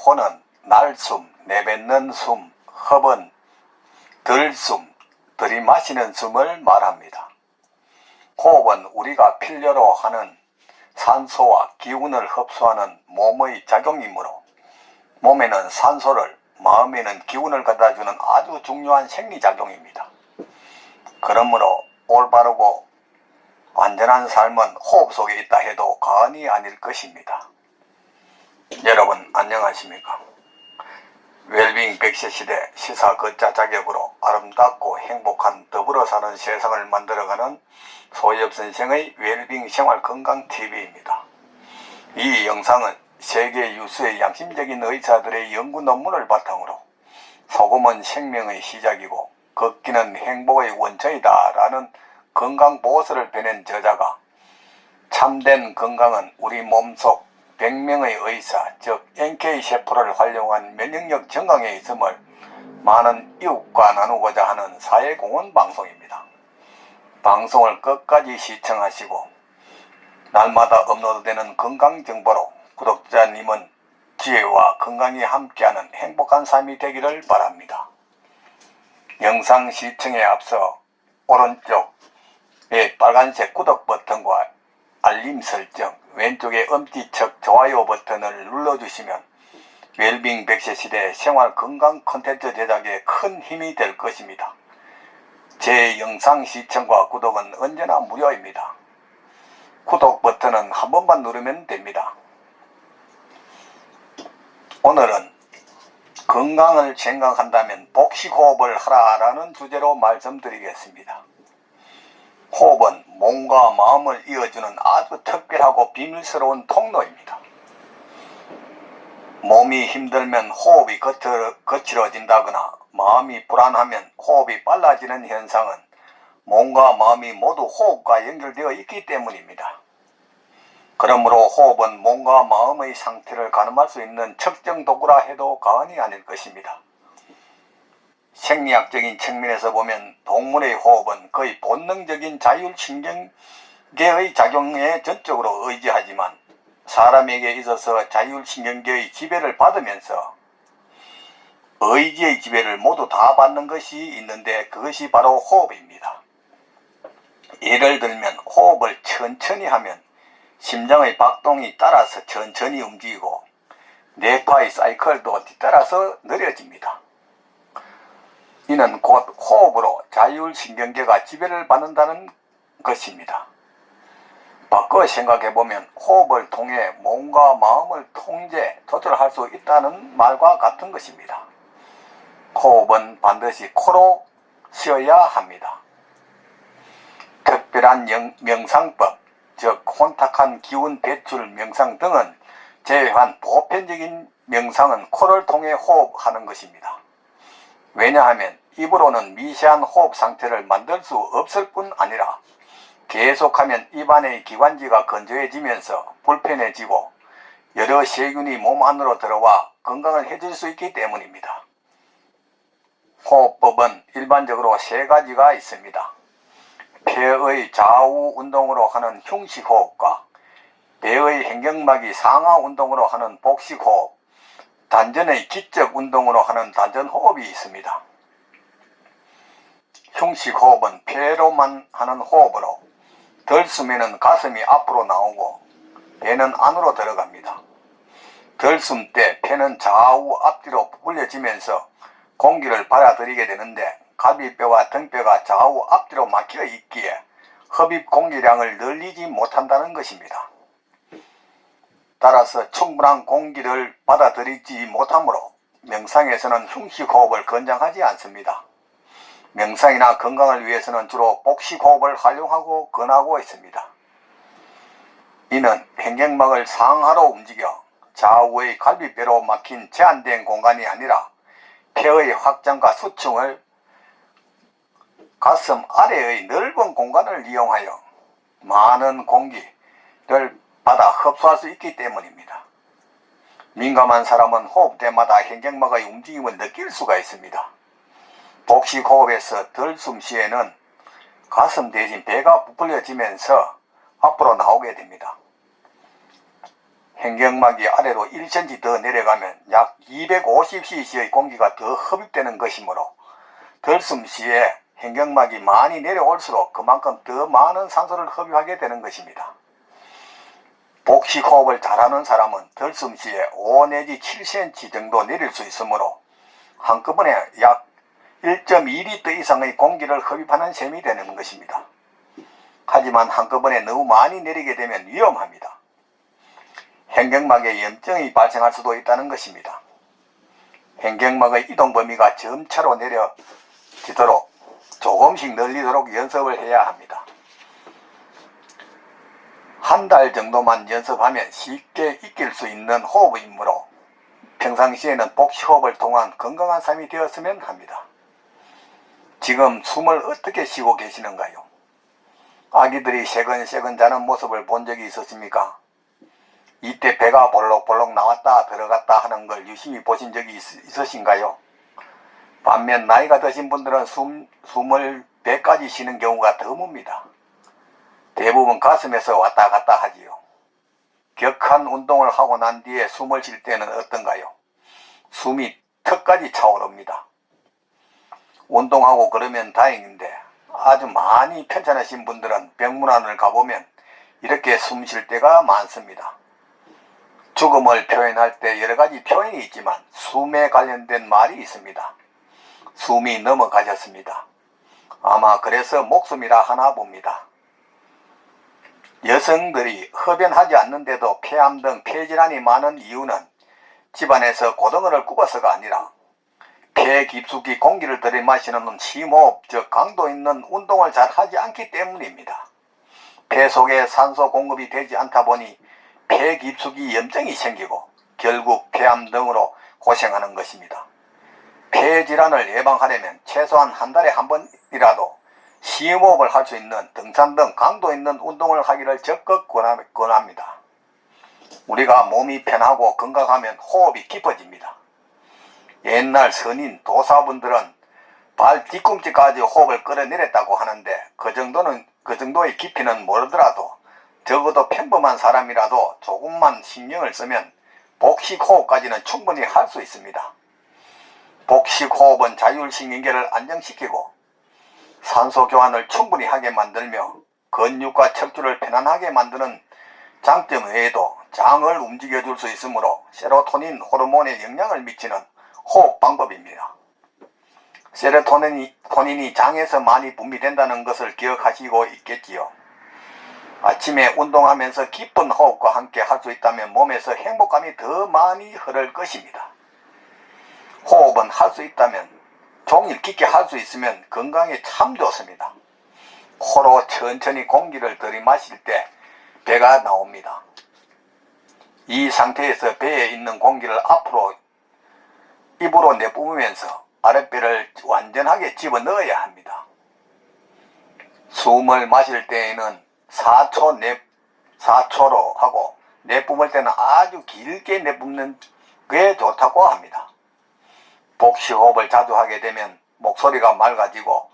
호는 날숨, 내뱉는 숨, 흡은 들숨, 들이마시는 숨을 말합니다. 호흡은 우리가 필요로 하는 산소와 기운을 흡수하는 몸의 작용이므로 몸에는 산소를, 마음에는 기운을 갖다주는 아주 중요한 생리작용입니다. 그러므로 올바르고 완전한 삶은 호흡 속에 있다 해도 과언이 아닐 것입니다. 여러분 안녕하십니까? 웰빙 100세 시대 시사 걷자 자격으로 아름답고 행복한 더불어 사는 세상을 만들어가는 소엽선생의 웰빙 생활건강TV입니다. 이 영상은 세계 유수의 양심적인 의사들의 연구 논문을 바탕으로 소금은 생명의 시작이고 걷기는 행복의 원천이다 라는 건강보고서를 펴낸 저자가 참된 건강은 우리 몸속 100명의 의사, 즉 NK세포를 활용한 면역력 증강에 있음을 많은 이웃과 나누고자 하는 사회공헌 방송입니다. 방송을 끝까지 시청하시고 날마다 업로드되는 건강정보로 구독자님은 지혜와 건강이 함께하는 행복한 삶이 되기를 바랍니다. 영상 시청에 앞서 오른쪽에 빨간색 구독 버튼과 알림 설정, 왼쪽에 엄지척 좋아요 버튼을 눌러주시면 웰빙 100세 시대 생활 건강 콘텐츠 제작에 큰 힘이 될 것입니다. 제 영상 시청과 구독은 언제나 무료입니다. 구독 버튼은 한 번만 누르면 됩니다. 오늘은 건강을 생각한다면 복식호흡을 하라라는 주제로 말씀드리겠습니다. 호흡은 몸과 마음을 이어주는 아주 특별하고 비밀스러운 통로입니다. 몸이 힘들면 호흡이 거칠어진다거나 마음이 불안하면 호흡이 빨라지는 현상은 몸과 마음이 모두 호흡과 연결되어 있기 때문입니다. 그러므로 호흡은 몸과 마음의 상태를 가늠할 수 있는 측정 도구라 해도 과언이 아닐 것입니다. 생리학적인 측면에서 보면 동물의 호흡은 거의 본능적인 자율신경계의 작용에 전적으로 의지하지만 사람에게 있어서 자율신경계의 지배를 받으면서 의지의 지배를 모두 다 받는 것이 있는데 그것이 바로 호흡입니다. 예를 들면 호흡을 천천히 하면 심장의 박동이 따라서 천천히 움직이고 뇌파의 사이클도 뒤따라서 느려집니다. 이는 곧 호흡으로 자율신경계가 지배를 받는다는 것입니다. 바꿔 생각해보면 호흡을 통해 몸과 마음을 조절할 수 있다는 말과 같은 것입니다. 호흡은 반드시 코로 쉬어야 합니다. 특별한 명상법, 즉 혼탁한 기운 배출 명상 등은 제외한 보편적인 명상은 코를 통해 호흡하는 것입니다. 왜냐하면 입으로는 미세한 호흡 상태를 만들 수 없을 뿐 아니라 계속하면 입안의 기관지가 건조해지면서 불편해지고 여러 세균이 몸 안으로 들어와 건강을 해칠 수 있기 때문입니다. 호흡법은 일반적으로 세 가지가 있습니다. 폐의 좌우 운동으로 하는 흉식호흡과 배의 행경막이 상하 운동으로 하는 복식호흡, 단전의 기적 운동으로 하는 단전호흡이 있습니다. 흉식호흡은 폐로만 하는 호흡으로 들숨에는 가슴이 앞으로 나오고 배는 안으로 들어갑니다. 들숨 때 폐는 좌우 앞뒤로 부풀려지면서 공기를 받아들이게 되는데 갈비뼈와 등뼈가 좌우 앞뒤로 막혀 있기에 흡입 공기량을 늘리지 못한다는 것입니다. 따라서 충분한 공기를 받아들이지 못하므로 명상에서는 흉식호흡을 권장하지 않습니다. 명상이나 건강을 위해서는 주로 복식호흡을 활용하고 권하고 있습니다. 이는 횡격막을 상하로 움직여 좌우의 갈비뼈로 막힌 제한된 공간이 아니라 폐의 확장과 수축을 가슴 아래의 넓은 공간을 이용하여 많은 공기를 받아 흡수할 수 있기 때문입니다. 민감한 사람은 호흡 때마다 횡격막의 움직임을 느낄 수가 있습니다. 복식호흡에서 들숨 시에는 가슴 대신 배가 부풀려지면서 앞으로 나오게 됩니다. 횡격막이 아래로 1cm 더 내려가면 약 250cc의 공기가 더 흡입되는 것이므로 들숨 시에 횡격막이 많이 내려올수록 그만큼 더 많은 산소를 흡입하게 되는 것입니다. 복식호흡을 잘하는 사람은 들숨 시에 5 내지 7cm 정도 내릴 수 있으므로 한꺼번에 약 1.2L 이상의 공기를 흡입하는 셈이 되는 것입니다. 하지만 한꺼번에 너무 많이 내리게 되면 위험합니다. 횡격막에 염증이 발생할 수도 있다는 것입니다. 횡격막의 이동 범위가 점차로 내려지도록 조금씩 늘리도록 연습을 해야 합니다. 한 달 정도만 연습하면 쉽게 익힐 수 있는 호흡이므로 평상시에는 복식호흡을 통한 건강한 삶이 되었으면 합니다. 지금 숨을 어떻게 쉬고 계시는가요? 아기들이 새근새근 자는 모습을 본 적이 있으십니까? 이때 배가 볼록볼록 나왔다 들어갔다 하는 걸 유심히 보신 적이 있으신가요? 반면 나이가 드신 분들은 숨을 배까지 쉬는 경우가 드뭅니다. 대부분 가슴에서 왔다 갔다 하지요. 격한 운동을 하고 난 뒤에 숨을 쉴 때는 어떤가요? 숨이 턱까지 차오릅니다. 운동하고 그러면 다행인데 아주 많이 편찮으신 분들은 병문안을 가보면 이렇게 숨 쉴 때가 많습니다. 죽음을 표현할 때 여러 가지 표현이 있지만 숨에 관련된 말이 있습니다. 숨이 넘어가셨습니다. 아마 그래서 목숨이라 하나 봅니다. 여성들이 흡연하지 않는데도 폐암 등 폐질환이 많은 이유는 집안에서 고등어를 굽어서가 아니라 폐 깊숙이 공기를 들이마시는 심호흡, 즉 강도 있는 운동을 잘 하지 않기 때문입니다. 폐 속에 산소 공급이 되지 않다 보니 폐 깊숙이 염증이 생기고 결국 폐암 등으로 고생하는 것입니다. 폐질환을 예방하려면 최소한 한 달에 한 번이라도 심호흡을 할 수 있는 등산 등 강도 있는 운동을 하기를 적극 권합니다. 우리가 몸이 편하고 건강하면 호흡이 깊어집니다. 옛날 선인 도사분들은 발 뒤꿈치까지 호흡을 끌어내렸다고 하는데 그 정도의 깊이는 모르더라도 적어도 평범한 사람이라도 조금만 신경을 쓰면 복식호흡까지는 충분히 할 수 있습니다. 복식호흡은 자율신경계를 안정시키고 산소 교환을 충분히 하게 만들며 근육과 척추를 편안하게 만드는 장점 외에도 장을 움직여줄 수 있으므로 세로토닌 호르몬에 영향을 미치는 호흡 방법입니다. 세로토닌이 장에서 많이 분비된다는 것을 기억하시고 있겠지요. 아침에 운동하면서 깊은 호흡과 함께 할 수 있다면 몸에서 행복감이 더 많이 흐를 것입니다. 호흡은 할 수 있다면 종일 깊게 할 수 있으면 건강에 참 좋습니다. 코로 천천히 공기를 들이마실 때 배가 나옵니다. 이 상태에서 배에 있는 공기를 앞으로 입으로 내뿜으면서 아랫배를 완전하게 집어넣어야 합니다. 숨을 마실 때에는 4초로 하고 내뿜을 때는 아주 길게 내뿜는 게 좋다고 합니다. 복식호흡을 자주 하게 되면 목소리가 맑아지고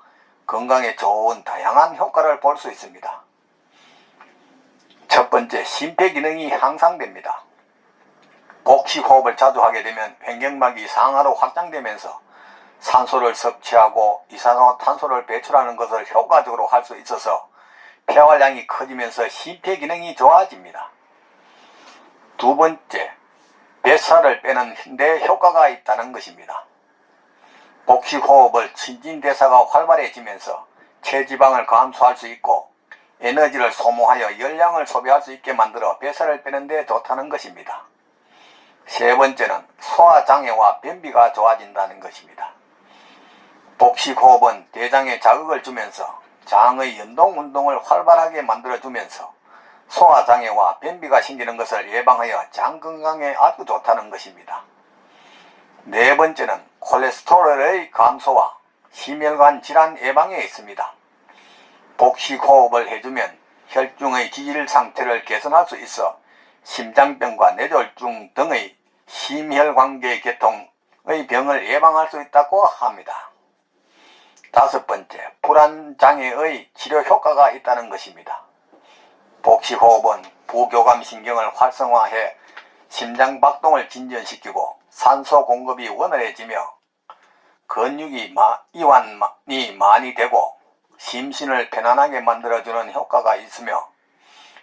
건강에 좋은 다양한 효과를 볼 수 있습니다. 첫 번째, 심폐기능이 향상됩니다. 복식호흡을 자주 하게 되면 횡격막이 상하로 확장되면서 산소를 섭취하고 이산화탄소를 배출하는 것을 효과적으로 할 수 있어서 폐활량이 커지면서 심폐기능이 좋아집니다. 두 번째, 뱃살을 빼는 데 효과가 있다는 것입니다. 복식호흡을 신진대사가 활발해지면서 체지방을 감소할 수 있고 에너지를 소모하여 열량을 소비할 수 있게 만들어 뱃살을 빼는 데 좋다는 것입니다. 세 번째는 소화장애와 변비가 좋아진다는 것입니다. 복식호흡은 대장에 자극을 주면서 장의 연동운동을 활발하게 만들어주면서 소화장애와 변비가 생기는 것을 예방하여 장 건강에 아주 좋다는 것입니다. 네 번째는 콜레스테롤의 감소와 심혈관 질환 예방에 있습니다. 복식호흡을 해주면 혈중의 지질 상태를 개선할 수 있어 심장병과 뇌졸중 등의 심혈관계 계통의 병을 예방할 수 있다고 합니다. 다섯 번째, 불안장애의 치료 효과가 있다는 것입니다. 복식호흡은 부교감신경을 활성화해 심장박동을 진전시키고 산소 공급이 원활해지며 근육이 이완이 많이 되고 심신을 편안하게 만들어주는 효과가 있으며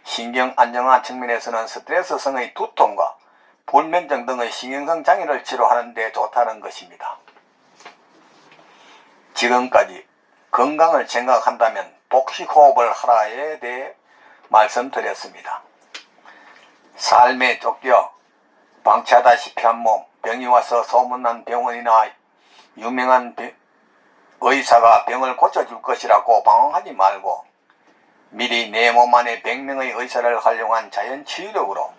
신경 안정화 측면에서는 스트레스성의 두통과 불면증 등의 신경성 장애를 치료하는 데 좋다는 것입니다. 지금까지 건강을 생각한다면 복식호흡을 하라에 대해 말씀드렸습니다. 삶에 쫓겨 방치하다시피 한 몸, 병이 와서 소문난 병원이나 유명한 의사가 병을 고쳐줄 것이라고 방황하지 말고 미리 내 몸 안에 100명의 의사를 활용한 자연치유력으로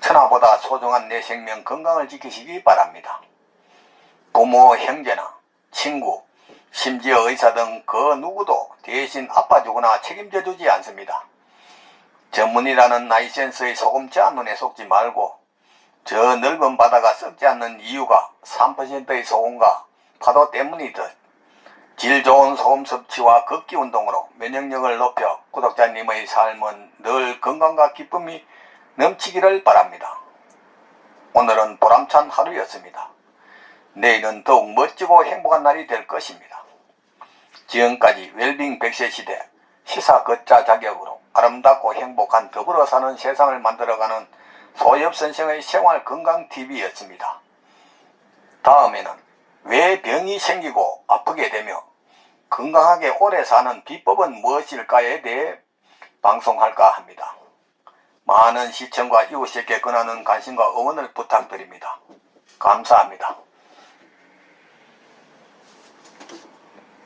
천하보다 소중한 내 생명 건강을 지키시기 바랍니다. 부모, 형제나 친구, 심지어 의사 등 그 누구도 대신 아파주거나 책임져주지 않습니다. 전문이라는 나이센스의 소금치 한눈에 속지 말고 저 넓은 바다가 썩지 않는 이유가 3%의 소금과 파도 때문이듯 질 좋은 소금 섭취와 걷기 운동으로 면역력을 높여 구독자님의 삶은 늘 건강과 기쁨이 넘치기를 바랍니다. 오늘은 보람찬 하루였습니다. 내일은 더욱 멋지고 행복한 날이 될 것입니다. 지금까지 웰빙 100세 시대 시사 걷자 자격으로 아름답고 행복한 더불어 사는 세상을 만들어가는 소엽선생의 생활건강TV였습니다. 다음에는 왜 병이 생기고 아프게 되며 건강하게 오래 사는 비법은 무엇일까에 대해 방송할까 합니다. 많은 시청과 이웃에게 권하는 관심과 응원을 부탁드립니다. 감사합니다.